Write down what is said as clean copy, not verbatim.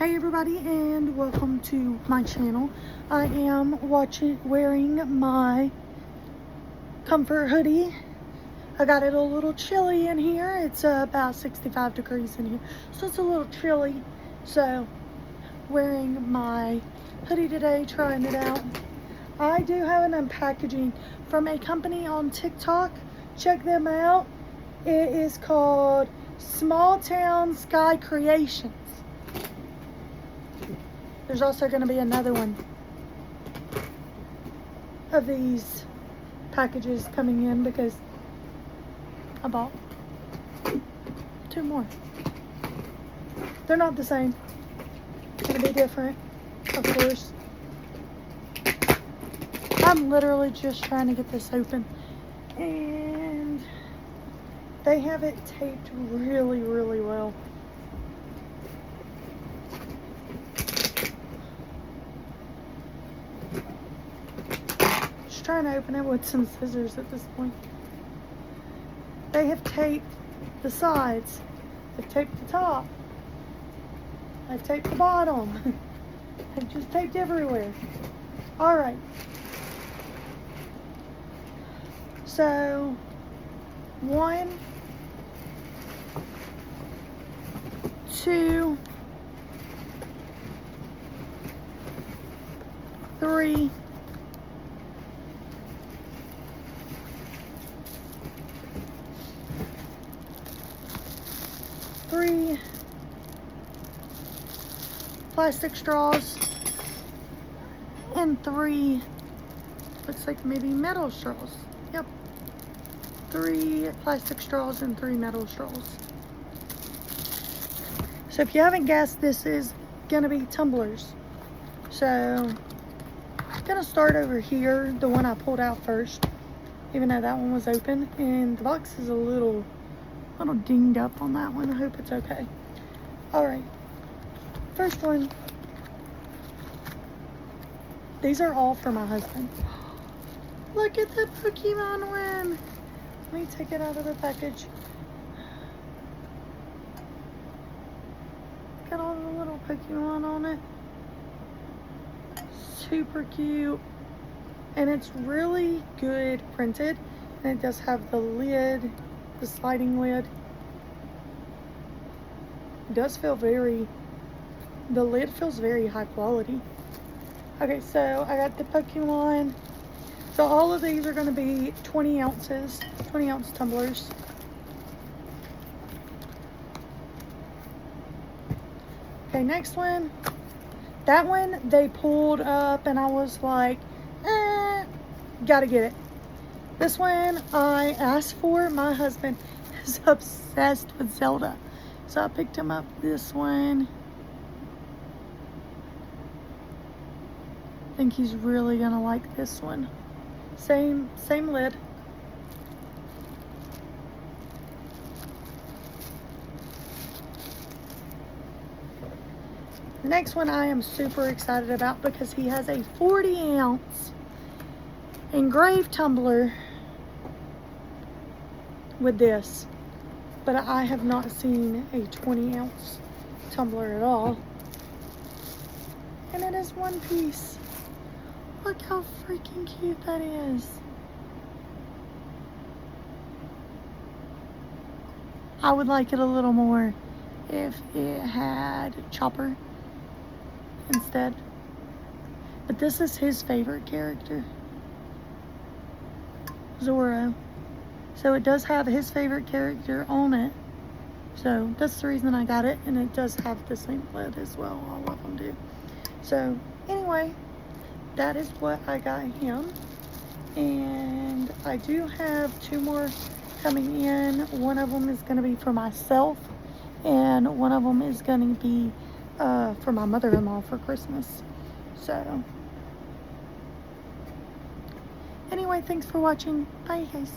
Hey everybody, and welcome to my channel. I am wearing my comfort hoodie. I got it a little chilly in here. It's about 65 degrees in here, so it's a little chilly. So wearing my hoodie today, trying it out. I do have an unpackaging from a company on TikTok. Check them out. It is called Small Town Sky Creations. There's also going to be another one of these packages coming in because I bought 2 more. They're not the same. It's going to be different, of course. I'm literally just trying to get this open. And they have it taped really, really well. Trying to open it with some scissors at this point. They have taped the sides. They've taped the top. They've taped the bottom. They've just taped everywhere. Alright. So, 1, 2, 3, 3 plastic straws and 3 looks like maybe metal straws. Yep, 3 plastic straws and 3 metal straws. So if you haven't guessed, this is gonna be tumblers. So I'm gonna start over here, the one I pulled out first, even though that one was open, and the box is a little dinged up on that one. I hope it's okay. Alright, first one. These are all for my husband. Look at the Pokemon one. Let me take it out of the package. Got all the little Pokemon on it. Super cute. And it's really good printed. And it does have the lid, the sliding lid. It does feel the lid feels very high quality. Okay, so I got the Pokemon. So all of these are going to be 20 ounces, 20 ounce tumblers. Okay, next one. That one they pulled up and I was like, gotta get it. This one I asked for. My husband is obsessed with Zelda. So I picked him up this one. I think he's really gonna like this one. Same lid. The next one I am super excited about because he has a 40 ounce engraved tumbler with this. But I have not seen a 20 ounce tumbler at all. And it is one piece. Look how freaking cute that is. I would like it a little more if it had Chopper instead. But this is his favorite character, Zoro. So it does have his favorite character on it. So that's the reason I got it. And it does have the same lid as well. All of them do. So anyway, that is what I got him. And I do have 2 more coming in. One of them is going to be for myself. And one of them is going to be for my mother-in-law for Christmas. So anyway, thanks for watching. Bye guys.